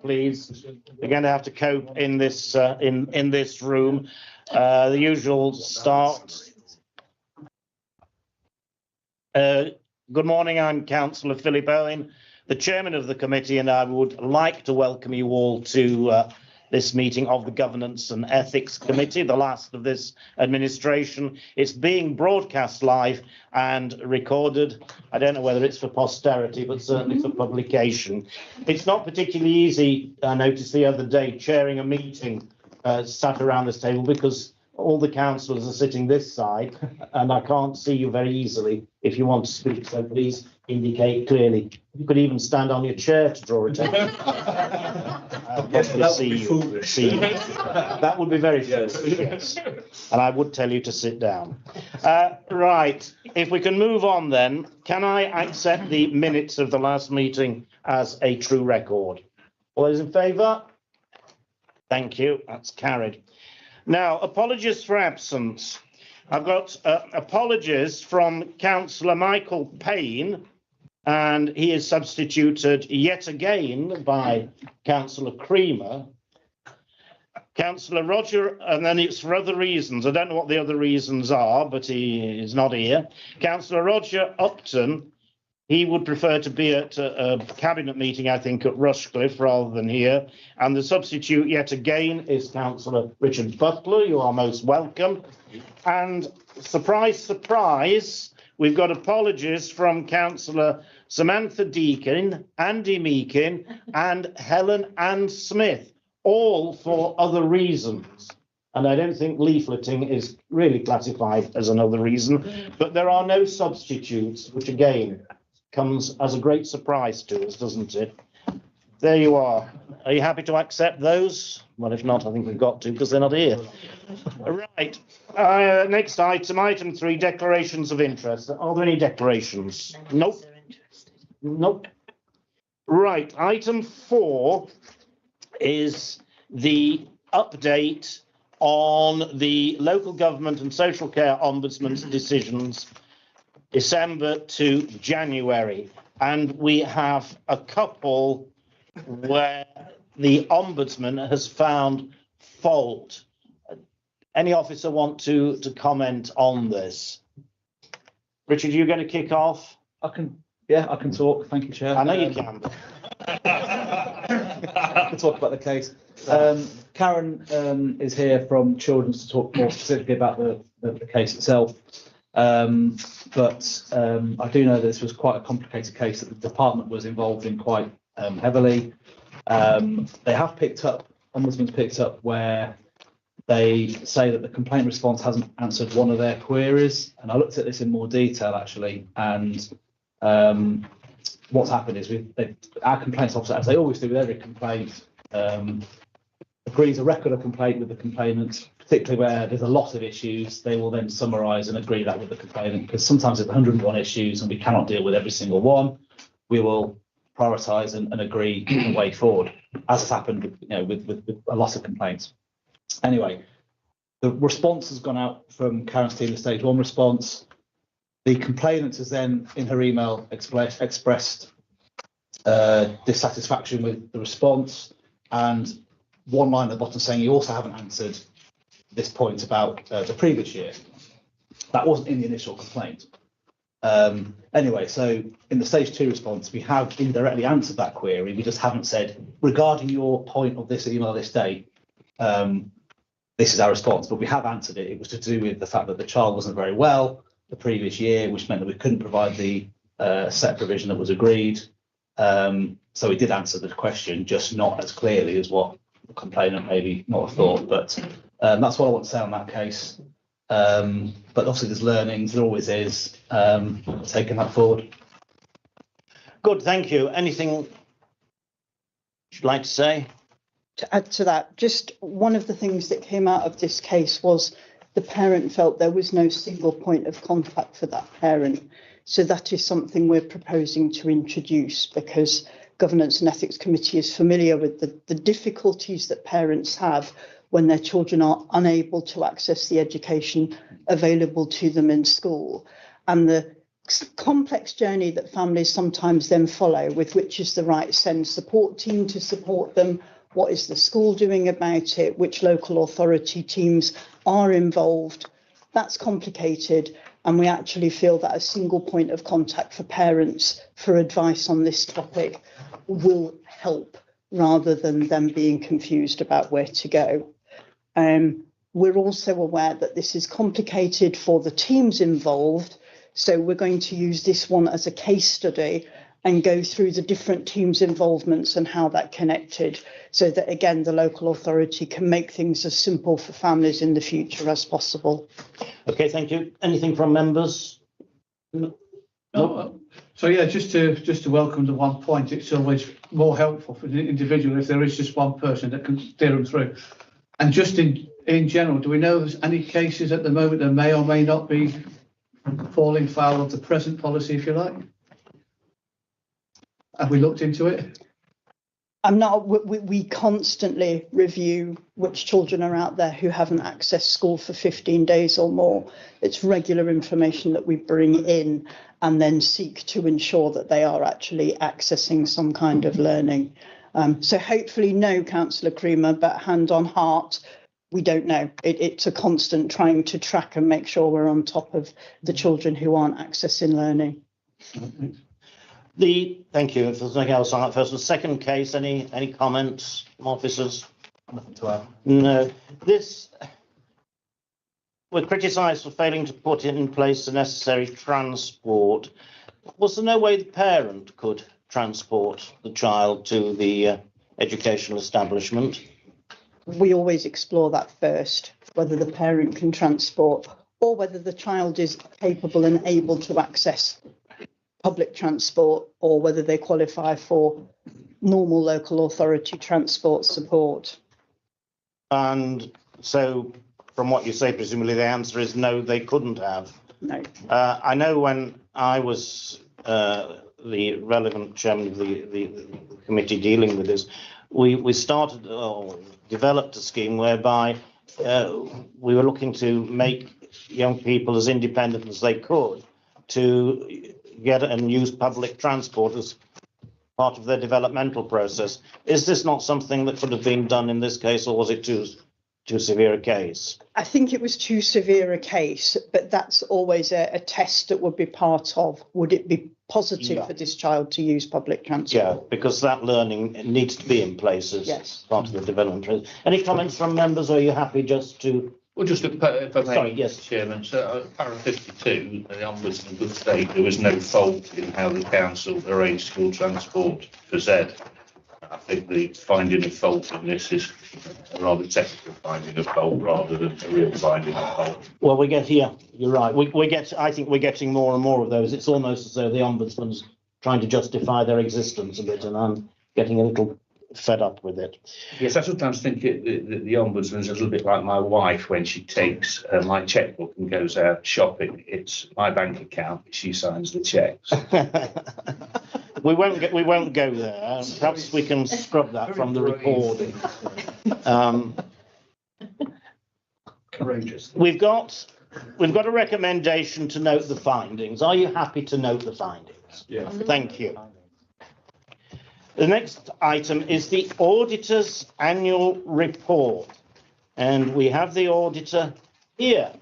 please. We're going to have to cope in this in this room. The usual start. Good morning. I'm Councillor Philip Owen, the chairman of the committee, and I would like to welcome you all to this meeting of the Governance and Ethics Committee, the last of this administration. It's being broadcast live and recorded. I don't know whether it's for posterity, but certainly for publication. It's not particularly easy, I noticed the other day, chairing a meeting sat around this table, because all the councillors are sitting this side and I can't see you very easily if you want to speak, so please indicate clearly. You could even stand on your chair to draw attention. That would be very foolish, yes. And I would tell you to sit down. Right, if we can move on then, can I accept the minutes of the last meeting as a true record? All those in favour? Thank you, that's carried. Now, apologies for absence. I've got apologies from Councillor Michael Payne, and he is substituted yet again by Councillor Creamer. Councillor Roger, and then it's for other reasons. I don't know what the other reasons are, but he is not here. Councillor Roger Upton, he would prefer to be at a cabinet meeting, I think, at Rushcliffe rather than here. And the substitute yet again is Councillor Richard Butler. You are most welcome. And surprise, surprise, we've got apologies from Councillor Samantha Deakin, Andy Meakin, and Helen Ann Smith, all for other reasons. And I don't think leafleting is really classified as another reason, but there are no substitutes, which again comes as a great surprise to us, doesn't it? There you are. Are you happy to accept those? Well, if not, I think we've got to, because they're not here. Right. Next item, item 3, declarations of interest. Are there any declarations? Nope. Nope. Right. Item 4 is the update on the local government and social care ombudsman's decisions December to January, and we have a couple where the Ombudsman has found fault. Any officer want to comment on this? Richard, you're going to kick off? I can talk. Thank you, Chair. I know you can. I can talk about the case. Karen is here from Children's to talk more specifically about the case itself. But I do know this was quite a complicated case that the department was involved in quite heavily. They have picked up, Ombudsman's picked up where they say that the complaint response hasn't answered one of their queries. And I looked at this in more detail actually. And what's happened is our complaints officer, as they always do with every complaint, agrees a record of complaint with the complainant, particularly where there's a lot of issues. They will then summarise and agree that with the complainant, because sometimes there's 101 issues and we cannot deal with every single one. We will prioritise and agree the way forward, as has happened, with a lot of complaints. Anyway, the response has gone out from Karen's team, the stage 1 response. The complainant has then, in her email, expressed dissatisfaction with the response, and one line at the bottom saying you also haven't answered this point about the previous year. That wasn't in the initial complaint. Anyway, so in the stage 2 response, we have indirectly answered that query. We just haven't said, regarding your point of this email this date, this is our response, but we have answered it. It was to do with the fact that the child wasn't very well the previous year, which meant that we couldn't provide the set provision that was agreed. So we did answer the question, just not as clearly as what the complainant maybe not have thought. But that's what I want to say on that case. But obviously there's learnings, there always is, taking that forward. Good, thank you. Anything you'd like to say? To add to that, just one of the things that came out of this case was the parent felt there was no single point of contact for that parent. So that is something we're proposing to introduce, because Governance and Ethics Committee is familiar with the difficulties that parents have when their children are unable to access the education available to them in school. And the complex journey that families sometimes then follow, with which is the right SEND support team to support them, what is the school doing about it, which local authority teams are involved. That's complicated, and we actually feel that a single point of contact for parents for advice on this topic will help, rather than them being confused about where to go. We're also aware that this is complicated for the teams involved, so we're going to use this one as a case study and go through the different teams' involvements and how that connected, so that, again, the local authority can make things as simple for families in the future as possible. Okay, thank you. Anything from members? No. So yeah, just to welcome the 1 point, it's always more helpful for the individual if there is just one person that can steer them through. And just in general, do we know there's any cases at the moment that may or may not be falling foul of the present policy, if you like? Have we looked into it? We constantly review which children are out there who haven't accessed school for 15 days or more. It's regular information that we bring in and then seek to ensure that they are actually accessing some kind of learning. So hopefully no, Councillor Creamer, but hand on heart, we don't know. It's a constant trying to track and make sure we're on top of the children who aren't accessing learning. Thank you. If there's nothing else on that first and second case, any comments from officers? Nothing to add. No. We're criticised for failing to put in place the necessary transport. Was there no way the parent could transport the child to the educational establishment? We always explore that first, whether the parent can transport or whether the child is capable and able to access public transport, or whether they qualify for normal local authority transport support. And so, from what you say, presumably the answer is no, they couldn't have. No. I know when I was the relevant chairman of the committee dealing with this, we started or developed a scheme whereby we were looking to make young people as independent as they could to get and use public transport as part of their developmental process. Is this not something that could have been done in this case, or was it too severe a case? I think it was too severe a case, but that's always a test that would be part of. Would it be positive for this child to use public transport? Yeah, because that learning needs to be in place as part of the development. Any comments from members, or are you happy just to... Well, just if I may, sorry, yes, Chairman. So, paragraph 52, the Ombudsman would state there was no fault in how the council arranged school transport for Z. I think the finding of fault in this is a rather technical finding of fault rather than a real finding of fault. Well, we get here. You're right. I think we're getting more and more of those. It's almost as though the Ombudsman's trying to justify their existence a bit, and I'm getting a little fed up with it. Yes, I sometimes think the Ombudsman's a little bit like my wife when she takes my checkbook and goes out shopping. It's my bank account, she signs the checks. We won't go there. Perhaps we can scrub that from the recording. Courageous. We've got a recommendation to note the findings. Are you happy to note the findings? Yeah. Thank you. The next item is the Auditor's annual report, and we have the Auditor here.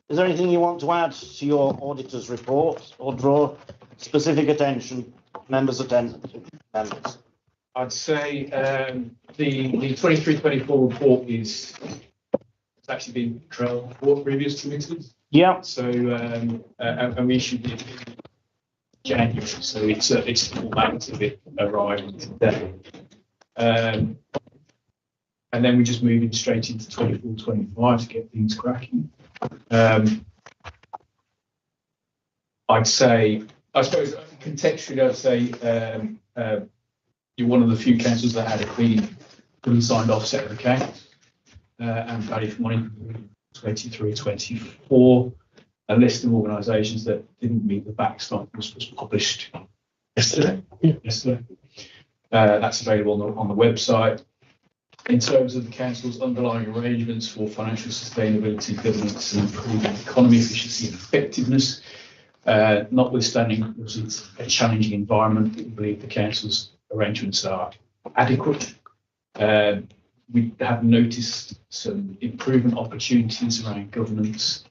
Is there anything you want to add to your Auditor's report, or draw specific attention, members' attention? Members. I'd say the 23-24 report it's actually been trailed for previous committees. Yeah. So and we issued it in January, so it's a formality of it arriving today. And then we're just moving straight into 24-25 to get things cracking. I suppose contextually, I'd say you're one of the few councils that had a clean, fully signed off set of accounts and value for money 23-24. A list of organisations that didn't meet the backstop was published yesterday. That's available on the website. In terms of the council's underlying arrangements for financial sustainability, governance and improving economy efficiency and effectiveness, Notwithstanding, of course, it's a challenging environment, we believe the council's arrangements are adequate. We have noticed some improvement opportunities around governance,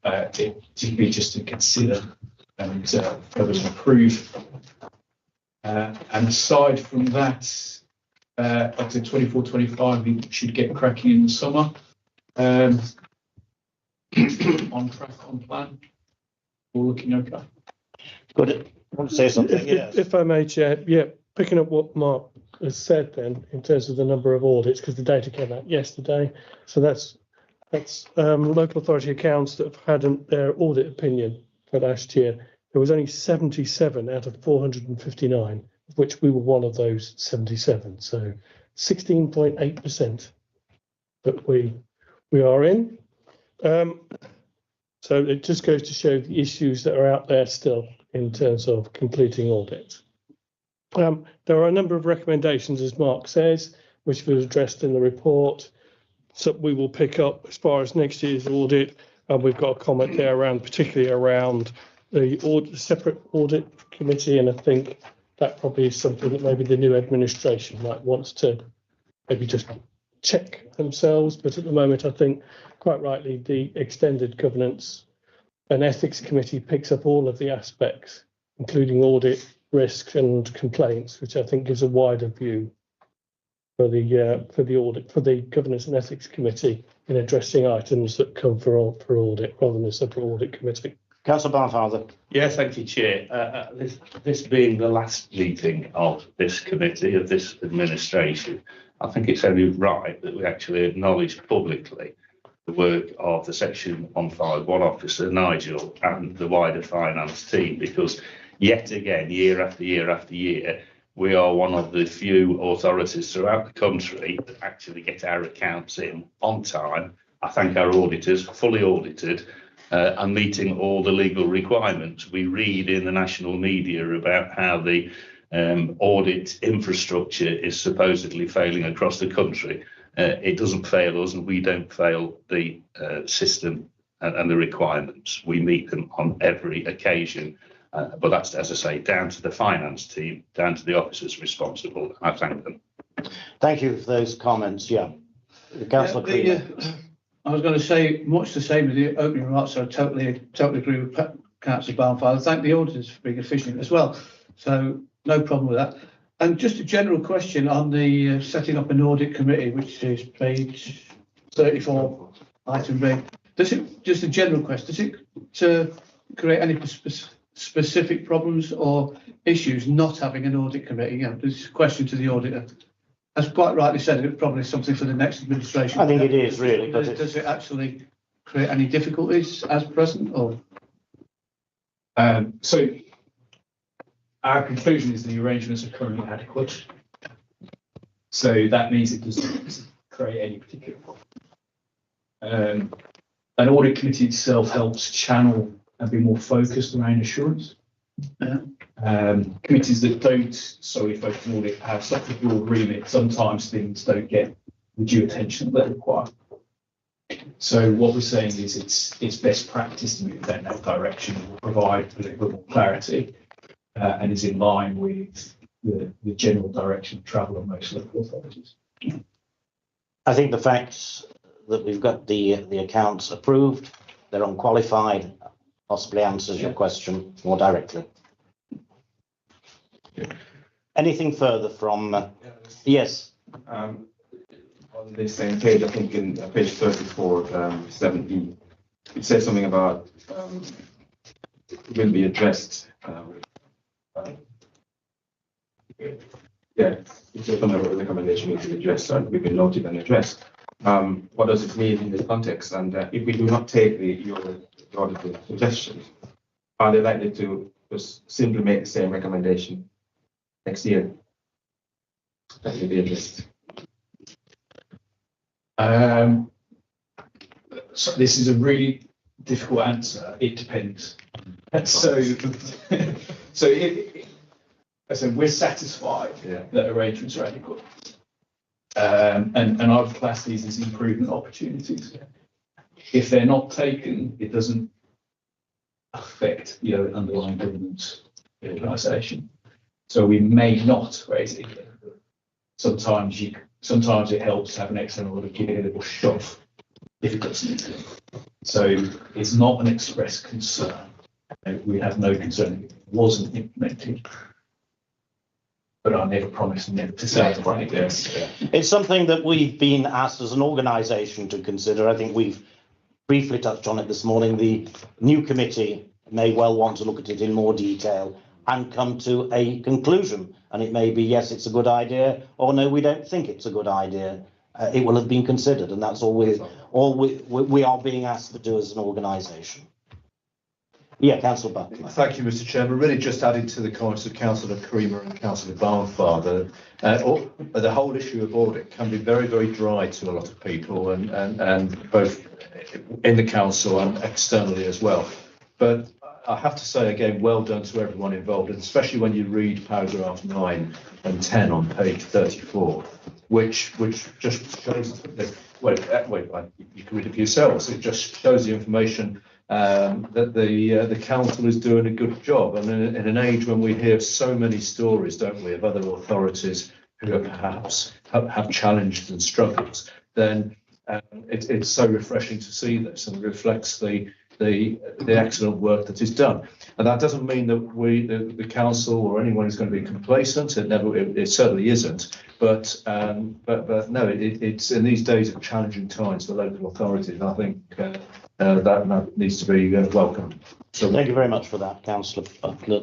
particularly just to consider and further improve. And aside from that, up to 24-25, we should get cracking in the summer. On track, on plan. All looking okay. Good. Want to say something? Yes. If I may, Chair, yeah, picking up what Mark has said then in terms of the number of audits, because the data came out yesterday. So that's local authority accounts that have had their audit opinion for last year. There was only 77 out of 459, of which we were one of those 77. So 16.8% that we are in. So it just goes to show the issues that are out there still in terms of completing audits. There are a number of recommendations, as Mark says, which was addressed in the report. So we will pick up as far as next year's audit. And we've got a comment there around, particularly around the separate audit committee. And I think that probably is something that maybe the new administration might want to maybe just check themselves. But at the moment, I think quite rightly, the extended governance and ethics committee picks up all of the aspects, including audit, risk and complaints, which I think gives a wider view for the governance and ethics committee in addressing items that come for audit rather than a separate audit committee. Councillor Barnfather. Yeah, thank you, Chair. This being the last meeting of this committee, of this administration, I think it's only right that we actually acknowledge publicly the work of the Section 151 officer, Nigel, and the wider finance team, because yet again, year after year after year, we are one of the few authorities throughout the country that actually get our accounts in on time. I thank our auditors, fully audited, and meeting all the legal requirements. We read in the national media about how the audit infrastructure is supposedly failing across the country. It doesn't fail us, and we don't fail the system and the requirements. We meet them on every occasion. But that's, as I say, down to the finance team, down to the officers responsible. I thank them. Thank you for those comments. Yeah. Councillor I was going to say much the same with the opening remarks. So I totally agree with Councillor Barnfather. Thank the auditors for being efficient as well. So no problem with that. And just a general question on the setting up an audit committee, which is page 34, item B. Does it, just a general question, does it to create any specific problems or issues not having an audit committee? You know, this is a question to the auditor. As quite rightly said, it's probably something for the next administration. I think it is really. But does it actually create any difficulties as present, or? So our conclusion is the arrangements are currently adequate. So that means it doesn't create any particular problem. An audit committee itself helps channel and be more focused around assurance. Yeah. Committees that don't solely focus on audit have such a broad remit, sometimes things don't get the due attention that they require. So what we're saying is it's best practice to move in that direction, provide a little bit more clarity, and is in line with the general direction of travel of most local authorities. I think the facts that we've got the accounts approved, they're unqualified, possibly answers your question more directly. Anything further from? Yes. On the same page, I think in page 34, 7E, it says something about will be addressed. It says something about recommendation will be addressed and will be noted and addressed. What does it mean in this context? And if we do not take your auditor suggestions, are they likely to just simply make the same recommendation next year? That will be addressed. So this is a really difficult answer. It depends. So we're satisfied that arrangements are adequate. And I've classed these as improvement opportunities. If they're not taken, it doesn't affect the underlying governance of the organisation. So we may not raise it again. Sometimes it helps to have an external audit give it a little shove if it doesn't. So it's not an express concern. We have no concern if it wasn't implemented. But I never promised never to say it like this. It's something that we've been asked as an organisation to consider. I think we've briefly touched on it this morning. The new committee may well want to look at it in more detail and come to a conclusion. And it may be, yes, it's a good idea, or no, we don't think it's a good idea. It will have been considered, and that's all we are being asked to do as an organisation. Yeah, Councillor Butler. Thank you, Mr. Chairman. Really just adding to the comments of Councillor Creamer and Councillor Barnfather, the whole issue of audit can be very, very dry to a lot of people, and both in the council and externally as well. But I have to say again, well done to everyone involved, and especially when you read paragraph 9 and 10 on page 34, which just shows you can read it for yourselves. It just shows the information that the council is doing a good job. And in an age when we hear so many stories, don't we, of other authorities who are perhaps have challenges and struggles, then it's so refreshing to see this, and reflects the excellent work that is done. And that doesn't mean that the council or anyone is going to be complacent. It certainly isn't. But no, it's in these days of challenging times for local authorities. I think that needs to be welcomed. So thank you very much for that, Councillor Butler.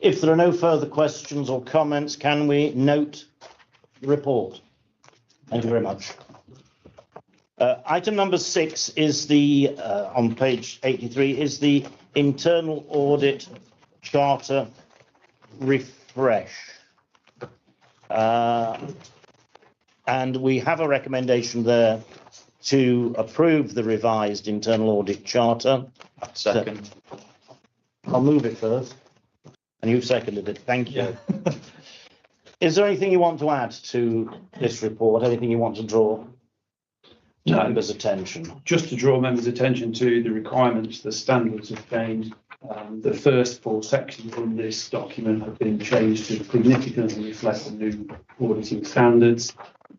If there are no further questions or comments, can we note the report? Thank you very much. Item number 6 is the, on page 83, is the internal audit charter refresh. And we have a recommendation there to approve the revised internal audit charter. Second. I'll move it first. And you've seconded it. Thank you. Yeah. Is there anything you want to add to this report? Anything you want to draw members' attention? Just to draw members' attention to the requirements, the standards have changed. The first 4 sections in this document have been changed to significantly reflect the new auditing standards,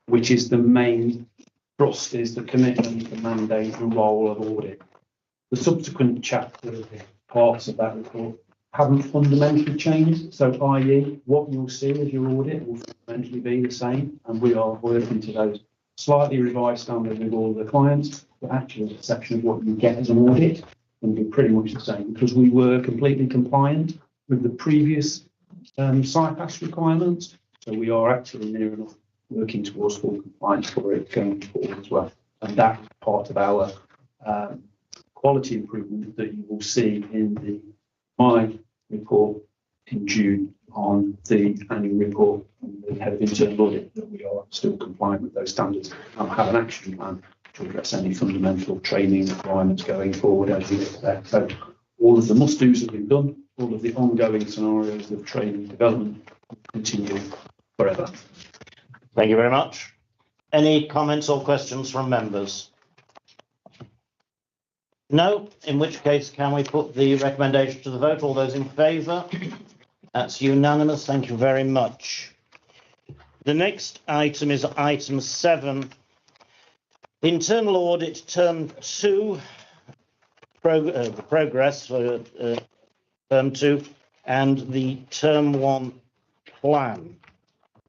which is the main thrust, is the commitment, the mandate, the role of audit. The subsequent chapter parts of that report haven't fundamentally changed. So, i.e., what you'll see as your audit will fundamentally be the same, and we are working to those slightly revised standards with all of the clients, but actually the section of what you get as an audit will be pretty much the same, because we were completely compliant with the previous SIPAS requirements. So we are actually near enough working towards full compliance for it going forward as well. And that's part of our quality improvement that you will see in my report in June on the annual report from the head of internal audit, that we are still compliant with those standards and have an action plan to address any fundamental training requirements going forward as you expect. So all of the must-dos have been done, all of the ongoing scenarios of training and development will continue forever. Thank you very much. Any comments or questions from members? No, in which case can we put the recommendation to the vote? All those in favour? That's unanimous. Thank you very much. The next item is item 7. Internal audit term 2, the progress for term 2 and the term 1 plan.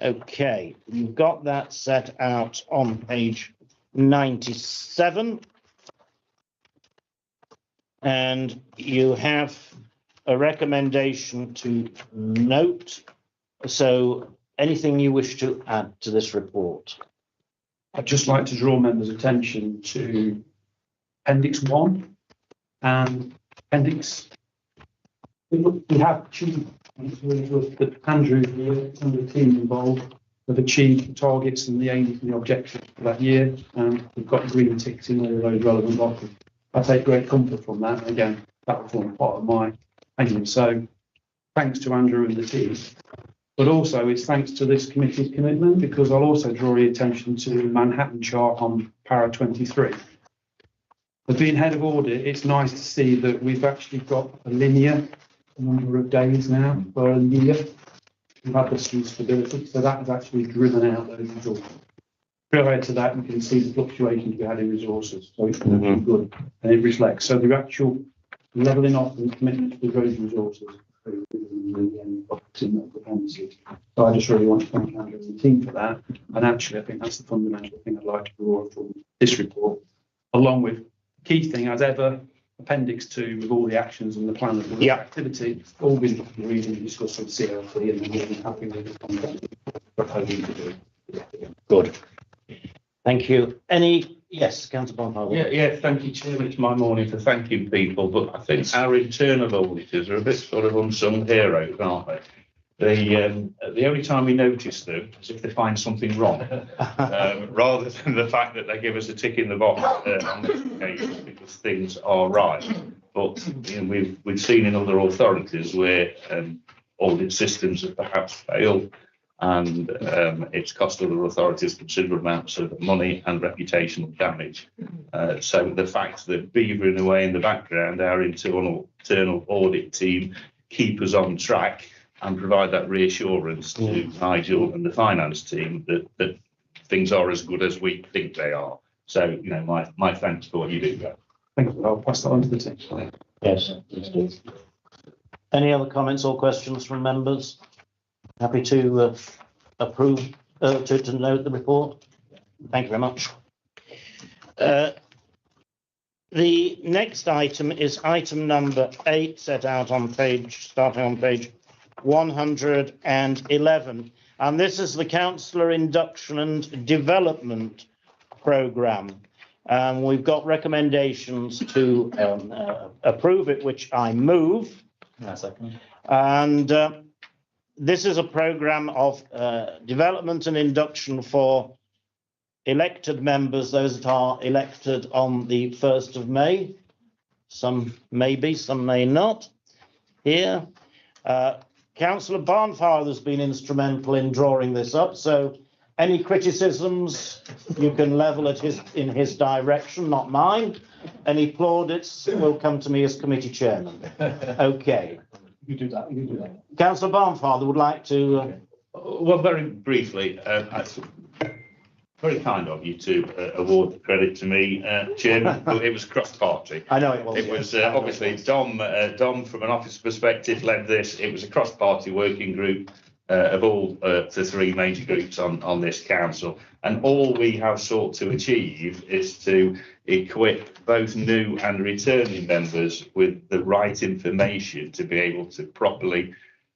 Okay, you've got that set out on page 97. And you have a recommendation to note. So anything you wish to add to this report? I'd just like to draw members' attention to Appendix 1 and Appendix. We have achieved, and it's really good that Andrew and the team involved have achieved the targets and the aims and the objectives for that year, and we've got green ticks in all those relevant boxes. I take great comfort from that. Again, that will form part of my aim. So thanks to Andrew and the team. But also it's thanks to this committee's commitment, because I'll also draw your attention to Manhattan chart on para 23. But being head of audit, it's nice to see that we've actually got a linear number of days now for a year. We've had this stability, so that has actually driven out those resources. Prior to that, you can see the fluctuations we had in resources, so it's good, and it reflects. So the actual levelling off and commitment to those resources. So I just really want to thank Andrew and the team for that. And actually, I think that's the fundamental thing I'd like to draw from this report, along with key thing as ever, Appendix 2 with all the actions and the plan of the activity, all been agreed and discussed with CLP, and we're really happy with the content proposing to do. Good. Thank you. Yes, Councillor Bonhart. Yeah, thank you, Chairman. It's my morning for thanking people, but I think our internal auditors are a bit sort of unsung heroes, aren't they? The only time we notice them is if they find something wrong, rather than the fact that they give us a tick in the box on this occasion because things are right. But you know, we've seen in other authorities where audit systems have perhaps failed, and it's cost other authorities considerable amounts of money and reputational damage. So the fact that beavering away in the background, our internal audit team keep us on track and provide that reassurance to Nigel and the finance team that things are as good as we think they are. So, you know, my thanks for what you do, guys. Thank you. I'll pass that on to the team. Yes, please do. Any other comments or questions from members? Happy to approve, to note the report. Thank you very much. The next item is item number 8, set out on starting on page 111, and this is the Councillor Induction and Development Programme. We've got recommendations to approve it, which I move. And this is a programme of development and induction for elected members, those that are elected on the 1st of May. Some may be, some may not. Here, Councillor Barnfather has been instrumental in drawing this up, so any criticisms you can level at in his direction, not mine. Any plaudits will come to me as committee chairman. Okay. You do that. You do that. Councillor Barnfather would like to. Well, very briefly, it's very kind of you to award the credit to me, Chairman, but it was cross-party. I know it was. It was obviously Dom, from an office perspective, led this. It was a cross-party working group of all the 3 major groups on this council. And all we have sought to achieve is to equip both new and returning members with the right information to be able to properly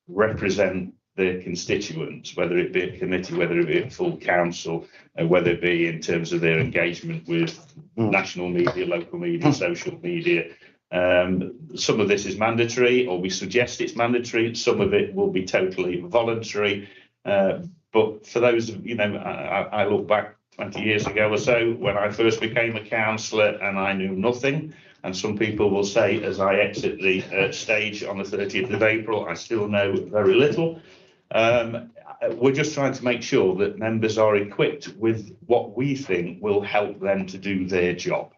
represent their constituents, whether it be a committee, whether it be a full council, whether it be in terms of their engagement with national media, local media, social media. Some of this is mandatory, or we suggest it's mandatory. Some of it will be totally voluntary. But for those of, you know, I look back 20 years ago or so when I first became a councillor and I knew nothing. And some people will say, as I exit the stage on the 30th of April, I still know very little. We're just trying to make sure that members are equipped with what we think will help them to do their job.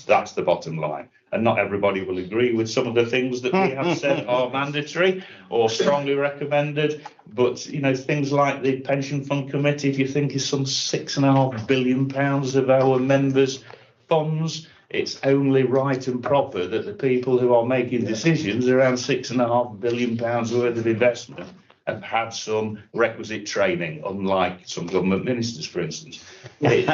That's the bottom line. And not everybody will agree with some of the things that we have said are mandatory or strongly recommended. But, you know, things like the Pension Fund Committee, if you think is some £6.5 billion of our members' funds, it's only right and proper that the people who are making decisions around £6.5 billion worth of investment have had some requisite training, unlike some government ministers, for instance. You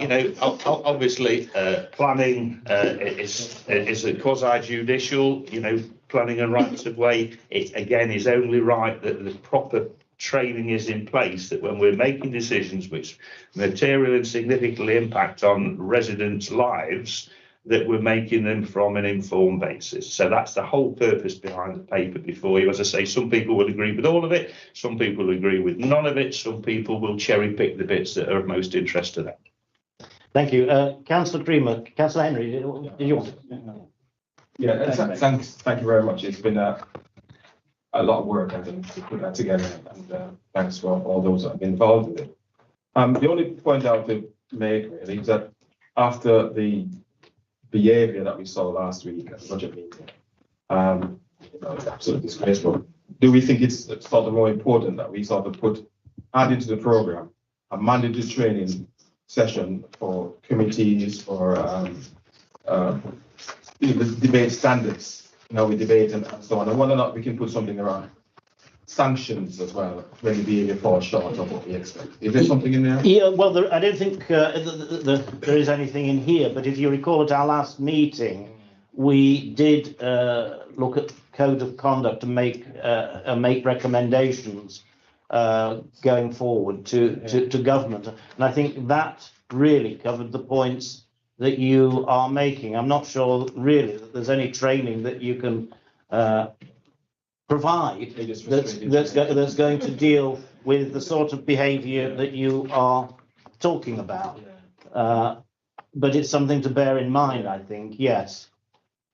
know, obviously planning is a quasi-judicial, you know, planning and rights of way. It again is only right that the proper training is in place, that when we're making decisions which materially and significantly impact on residents' lives, that we're making them from an informed basis. So that's the whole purpose behind the paper before you. As I say, some people will agree with all of it, some people will agree with none of it, some people will cherry pick the bits that are of most interest to them. Thank you. Councillor Creamer, Councillor Henry, did you want to? Yeah, thank you very much. It's been a lot of work, I think, to put that together, and thanks for all those that have been involved with it. The only point I have to make really is that after the behaviour that we saw last week at the budget meeting, it's absolutely disgraceful. Do we think it's sort of more important that we sort of add into the programme a mandatory training session for committees, for the debate standards, we debate and so on, and whether or not we can put something around sanctions as well when the behaviour falls short of what we expect? Is there something in there? Yeah, well, I don't think there is anything in here, but if you recall at our last meeting, we did look at code of conduct and make recommendations going forward to government, and I think that really covered the points that you are making. I'm not sure really that there's any training that you can provide that's going to deal with the sort of behaviour that you are talking about. But it's something to bear in mind, I think. Yes.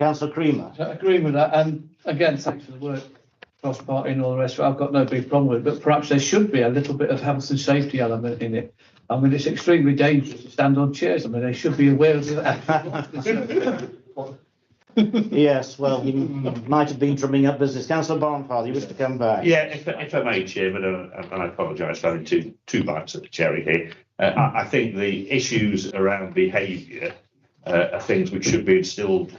Councillor Creamer. I agree with that, and again, thanks for the work, cross-party and all the rest of it. I've got no big problem with it, but perhaps there should be a little bit of health and safety element in it. I mean, it's extremely dangerous to stand on chairs. I mean, they should be aware of that. Yes, well, you might have been drumming up business. Councillor Barnfather, you wish to come back? Yeah, if I may, Chairman, and I apologise for having two bites at the cherry here. I think the issues around behaviour are things which should be instilled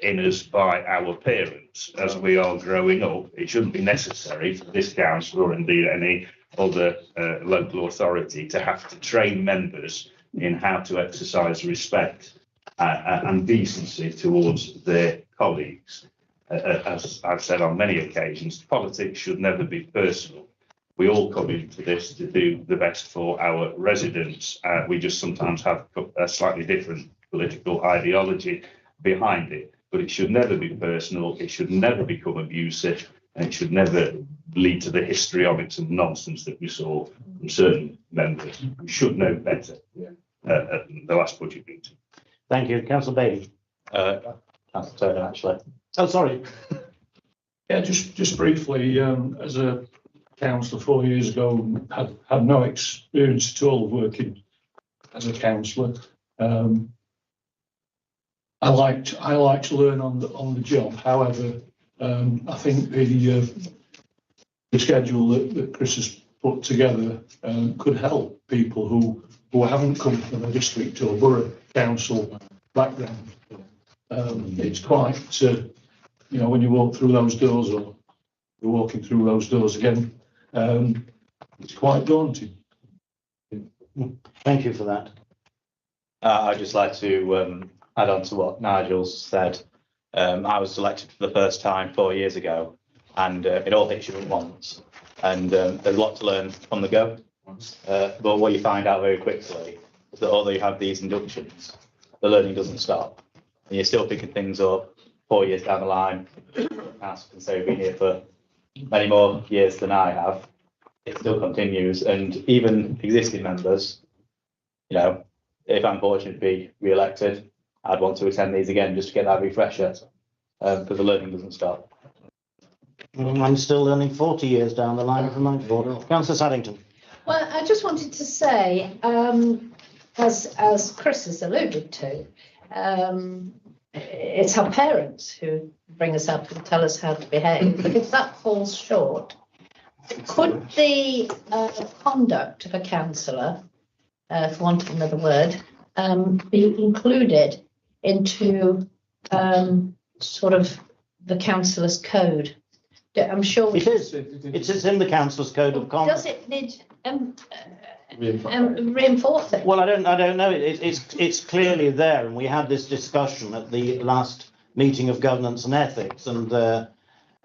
in us by our parents as we are growing up. It shouldn't be necessary for this council or indeed any other local authority to have to train members in how to exercise respect and decency towards their colleagues. As I've said on many occasions, politics should never be personal. We all come into this to do the best for our residents. We just sometimes have a slightly different political ideology behind it, but it should never be personal. It should never become abusive, and it should never lead to the histrionics and nonsense that we saw from certain members. We should know better at the last budget meeting. Thank you. Councillor Bailey. Councillor Turner, actually. Oh, sorry. Yeah, just briefly, as a councillor 4 years ago, had no experience at all of working as a councillor. I like to learn on the job. However, I think the schedule that Chris has put together could help people who haven't come from a district or borough council background. It's quite, when you walk through those doors or you're walking through those doors again, it's quite daunting. Thank you for that. I'd just like to add on to what Nigel said. I was elected for the first time 4 years ago, and it all hits you at once. And there's a lot to learn on the go. But what you find out very quickly is that although you have these inductions, the learning doesn't stop. And you're still picking things up 4 years down the line. As you can say, we've been here for many more years than I have. It still continues. And even existing members, if I'm fortunate to be re-elected, I'd want to attend these again just to get that refresher, because the learning doesn't stop. I'm still learning 40 years down the line from my board. Councillor Saddington. Well, I just wanted to say, as Chris has alluded to, it's our parents who bring us up and tell us how to behave. But if that falls short, could the conduct of a councillor, for want of another word, be included into sort of the councillor's code? I'm sure it is. It's in the councillor's code of conduct. Does it need reinforcing? Well, I don't know. It's clearly there, and we had this discussion at the last meeting of governance and ethics, and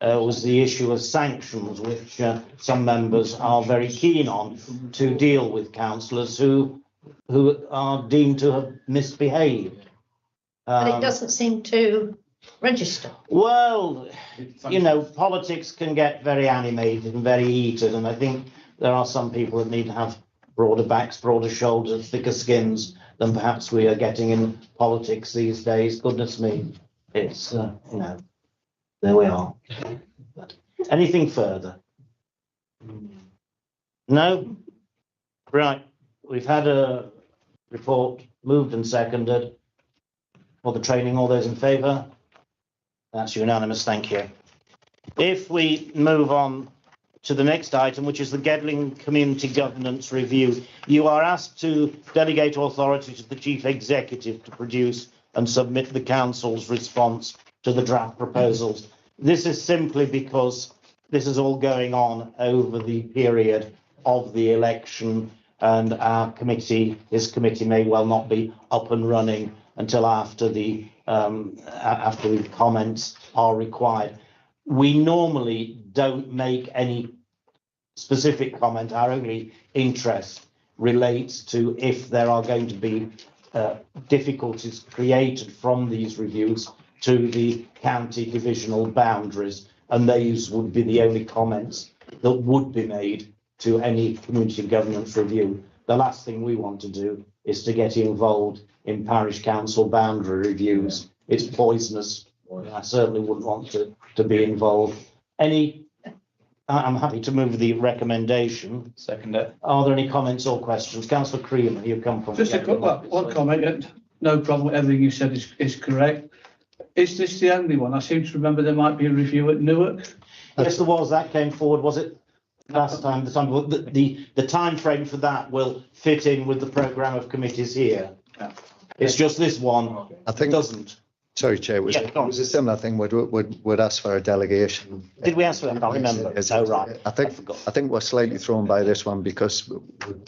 was the issue of sanctions, which some members are very keen on to deal with councillors who are deemed to have misbehaved. But it doesn't seem to register. Well, politics can get very animated and very heated, and I think there are some people that need to have broader backs, broader shoulders, thicker skins than perhaps we are getting in politics these days. Goodness me, it's there we are. But anything further? No? Right. We've had a report, moved and seconded for the training. All those in favour? That's unanimous, thank you. If we move on to the next item, which is the Gedling Community Governance Review, you are asked to delegate authority to the Chief Executive to produce and submit the Council's response to the draft proposals. This is simply because this is all going on over the period of the election, and our committee, his committee, may well not be up and running until after the comments are required. We normally don't make any specific comment. Our only interest relates to if there are going to be difficulties created from these reviews to the county divisional boundaries, and these would be the only comments that would be made to any community governance review. The last thing we want to do is to get involved in parish council boundary reviews. It's poisonous. I certainly wouldn't want to be involved. I'm happy to move the recommendation. Second it. Are there any comments or questions? Councillor Creamer, you come from. Just a quick one comment. No problem. Everything you said is correct. Is this the only one? I seem to remember there might be a review at Newark. Yes, there was. That came forward. Was it last time? The time frame for that will fit in with the programme of committees here. Yeah. It's just this one. I think it doesn't. Sorry, Chair, it was a similar thing. Would ask for a delegation. Did we ask for that? I can't remember. Oh, right. I think we're slightly thrown by this one because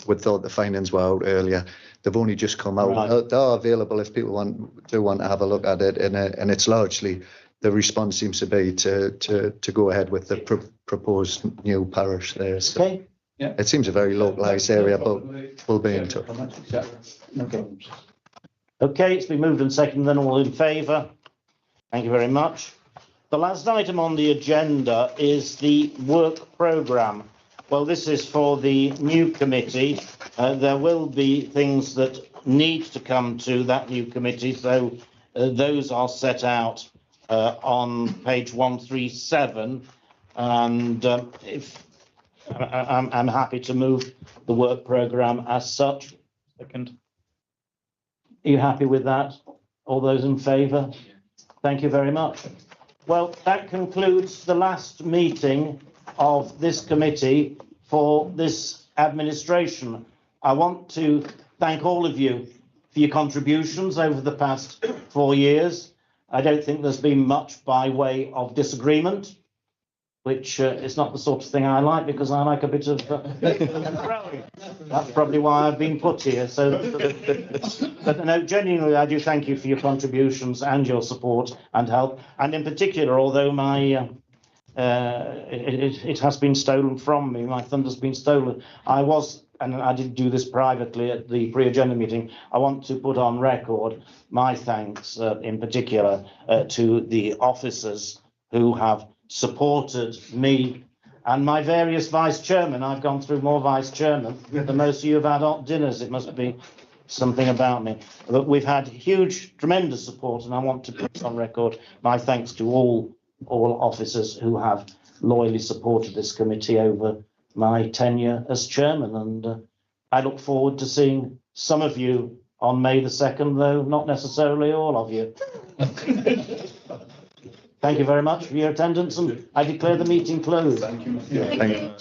we thought the findings were out earlier. They've only just come out. Right. They are available if people want to have a look at it, and it's largely the response seems to be to go ahead with the proposed new parish there. So Okay. Yeah. it seems a very localised area, but we'll be in touch. Okay, it's been moved and seconded. Then all in favour? Thank you very much. The last item on the agenda is the work programme. Well, this is for the new committee. There will be things that need to come to that new committee, so those are set out on page 137. And if I'm happy to move the work programme as such. Second. Are you happy with that? All those in favour? Thank you very much. Well, that concludes the last meeting of this committee for this administration. I want to thank all of you for your contributions over the past 4 years. I don't think there's been much by way of disagreement, which is not the sort of thing I like, because I like a bit of growing. That's probably why I've been put here. But no, genuinely, I do thank you for your contributions and your support and help. And in particular, although my it has been stolen from me, my thunder's been stolen. And I did do this privately at the pre-agenda meeting. I want to put on record my thanks, in particular, to the officers who have supported me and my various vice chairmen. I've gone through more vice chairmen than most of you have had hot dinners. It must be something about me. But we've had huge, tremendous support, and I want to put on record my thanks to all officers who have loyally supported this committee over my tenure as chairman. And I look forward to seeing some of you on May the 2nd, though not necessarily all of you. Thank you very much for your attendance, and I declare the meeting closed. Thank you.